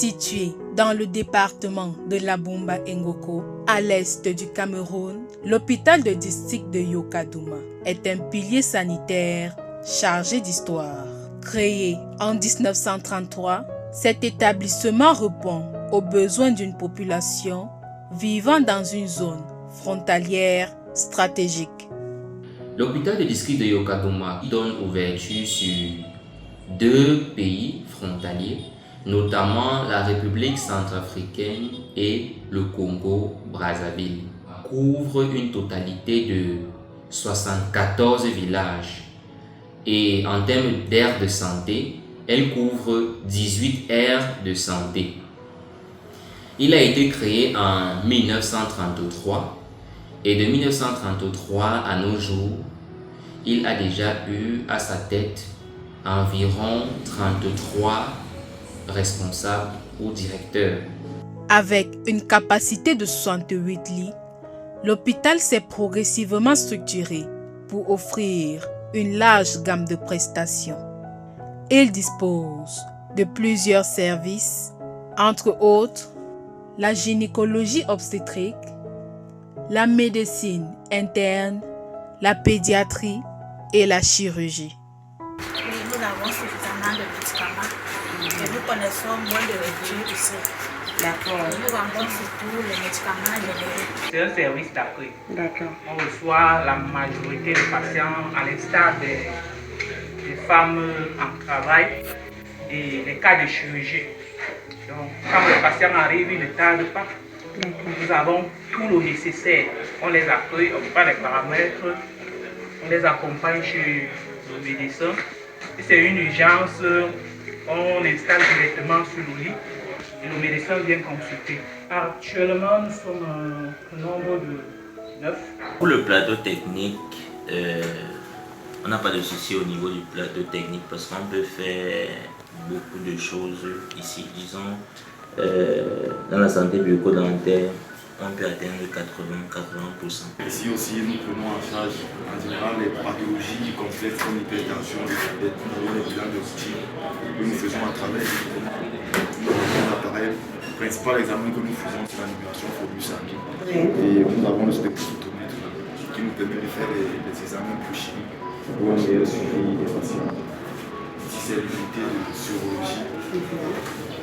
Situé dans le département de la Bumba Ngoko, à l'est du Cameroun, l'hôpital de district de Yokadouma est un pilier sanitaire chargé d'histoire. Créé en 1933, cet établissement répond aux besoins d'une population vivant dans une zone frontalière stratégique. L'hôpital de district de Yokadouma donne ouverture sur 2 pays frontaliers, notamment la République centrafricaine et le Congo-Brazzaville. Couvre une totalité de 74 villages et en termes d'aires de santé, elle couvre 18 aires de santé. Il a été créé en 1933 et de 1933 à nos jours, il a déjà eu à sa tête environ 33 responsables ou directeurs. Avec une capacité de 68 lits, l'hôpital s'est progressivement structuré pour offrir une large gamme de prestations. Il dispose de plusieurs services, entre autres la gynécologie obstétrique, la médecine interne, la pédiatrie et la chirurgie. Nous avons suffisamment de médicaments et nous connaissons moins de régions ici. D'accord. Nous vendons surtout les médicaments génériques. C'est un service d'accueil. D'accord. On reçoit la majorité des patients à l'instar des femmes en travail et les cas de chirurgie. Donc, quand les patients arrivent, ils ne tardent pas. Nous avons tout le nécessaire. On les accueille, on prend les paramètres, on les accompagne chez le médecin. Si c'est une urgence, on installe directement sur le lit et le médecin vient consulter. Actuellement, nous sommes au nombre de 9. Pour le plateau technique, on n'a pas de souci au niveau du plateau technique parce qu'on peut faire beaucoup de choses ici. Disons, dans la santé bucco-dentaire, on peut atteindre 80%. Ici aussi, nous prenons en charge en général les pathologies complexes comme l'hypertension, le diabète, les bilans de routine que nous faisons à travers l'appareil. Le principal examen que nous faisons, c'est la numération formule sanguine. Et nous avons le spectrophotomètre qui nous permet de faire des examens biochimiques pour un meilleur suivi des patients. Ici, c'est l'unité de chirurgie,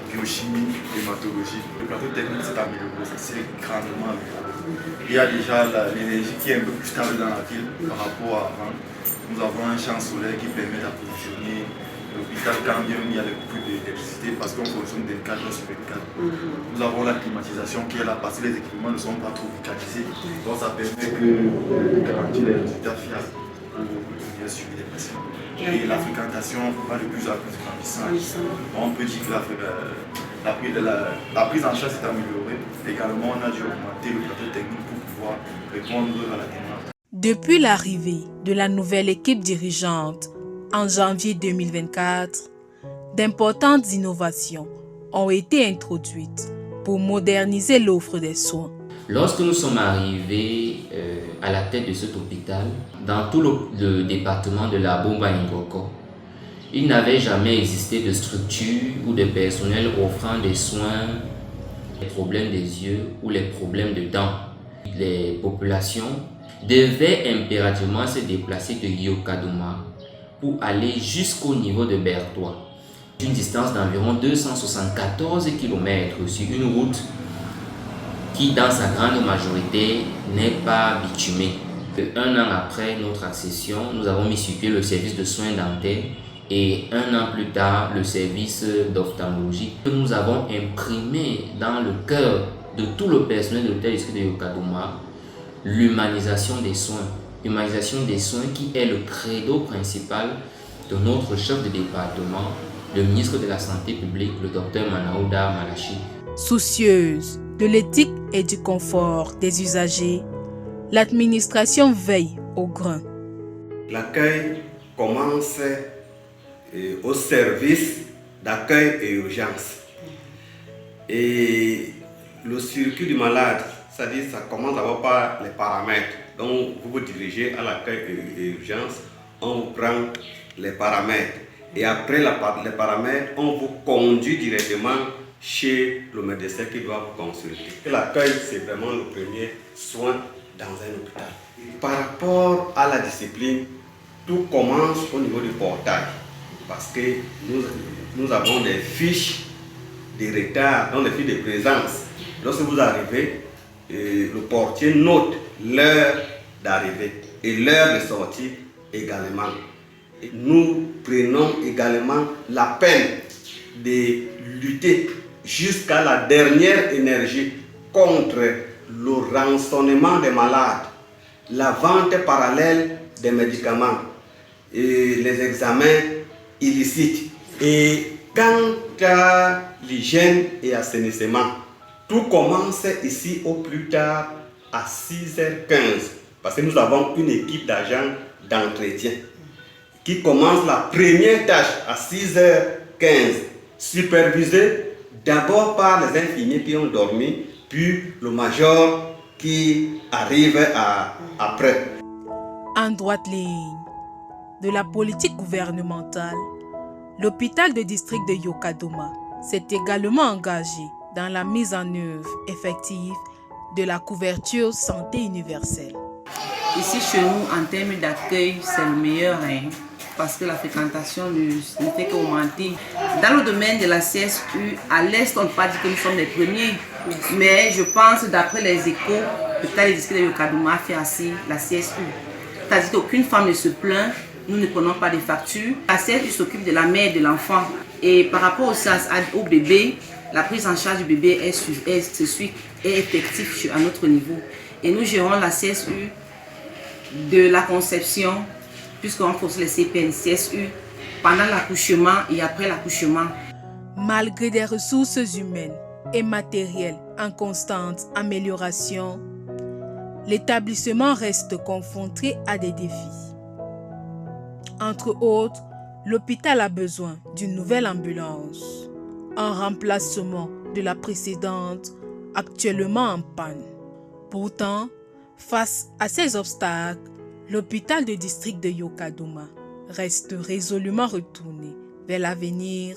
biochimie, hématologie. Le plateau technique s'est amélioré, ça s'est grandement amélioré. Il y a déjà l'énergie qui est un peu plus stable dans la ville par rapport à avant. Nous avons un champ solaire qui permet d'approvisionner l'hôpital quand bien il y a beaucoup d'électricité parce qu'on fonctionne 24 heures sur 24. Nous avons la climatisation qui est là parce que les équipements ne sont pas trop mécanisés. Donc ça permet de garantir les résultats fiables pour le meilleur suivi des patients. Et la fréquentation va de plus en plus grandissante. On peut dire que la prise en charge s'est améliorée. Également, on a dû augmenter le plateau technique pour pouvoir répondre à la demande. Depuis l'arrivée de la nouvelle équipe dirigeante en janvier 2024, d'importantes innovations ont été introduites pour moderniser l'offre des soins. Lorsque nous sommes arrivés à la tête de cet hôpital, dans tout le département de la Bumba Ngoko, il n'avait jamais existé de structure ou de personnel offrant des soins, les problèmes des yeux ou les problèmes de dents. Les populations devaient impérativement se déplacer de Yokadouma pour aller jusqu'au niveau de Bertois. Une distance d'environ 274 km sur une route qui dans sa grande majorité n'est pas bitumée. Un an après notre accession, nous avons mis sur pied le service de soins dentaires et un an plus tard, le service d'ophtalmologie. Nous avons imprimé dans le cœur de tout le personnel de l'hôpital district de Yokadouma l'humanisation des soins. Humanisation des soins qui est le credo principal de notre chef de département, le ministre de la Santé publique, le docteur Manaouda Malachi. Soucieuse de l'éthique et du confort des usagers, l'administration veille au grain. L'accueil commence au service d'accueil et urgence. Et le circuit du malade, c'est-à-dire ça commence d'abord par les paramètres. Donc vous vous dirigez à l'accueil et urgence, on vous prend les paramètres. Et après les paramètres, on vous conduit directement chez le médecin qui doit vous consulter. Et l'accueil, c'est vraiment le premier soin dans un hôpital. Par rapport à la discipline, tout commence au niveau du portail. Parce que nous avons des fiches de retard, donc des fiches de présence. Lorsque vous arrivez, le portier note l'heure d'arrivée et l'heure de sortie également. Et nous prenons également la peine de lutter jusqu'à la dernière énergie contre le rançonnement des malades, la vente parallèle des médicaments et les examens illicites. Et quant à l'hygiène et assainissement, tout commence ici au plus tard à 6h15 parce que nous avons une équipe d'agents d'entretien qui commence la première tâche à 6h15, supervisée d'abord par les infirmiers qui ont dormi, puis le major qui arrive après. En droite ligne de la politique gouvernementale, l'hôpital de district de Yokadoma s'est également engagé dans la mise en œuvre effective de la couverture santé universelle. Ici chez nous, en termes d'accueil, c'est le meilleur, parce que la fréquentation ne fait qu'augmenter. Dans le domaine de la CSU, à l'Est, on ne peut pas dire que nous sommes les premiers, mais je pense, d'après les échos, l'hôpital de district de Yokadoma fait assez la CSU. C'est-à-dire qu'aucune femme ne se plaint, nous ne prenons pas de factures. La CSU s'occupe de la mère et de l'enfant. Et par rapport au bébé, la prise en charge du bébé est effective à notre niveau. Et nous gérons la CSU de la conception, puisqu'on pose les CPN CSU pendant l'accouchement et après l'accouchement. Malgré des ressources humaines et matérielles en constante amélioration, l'établissement reste confronté à des défis. Entre autres, l'hôpital a besoin d'une nouvelle ambulance, en remplacement de la précédente actuellement en panne. Pourtant, face à ces obstacles, l'hôpital de district de Yokadoma reste résolument retourné vers l'avenir,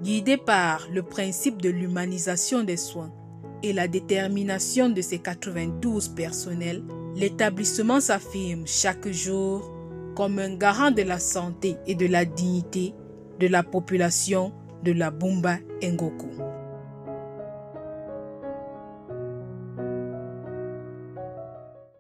guidé par le principe de l'humanisation des soins et la détermination de ses 92 personnels. L'établissement s'affirme chaque jour comme un garant de la santé et de la dignité de la population de la Bumba Ngoko.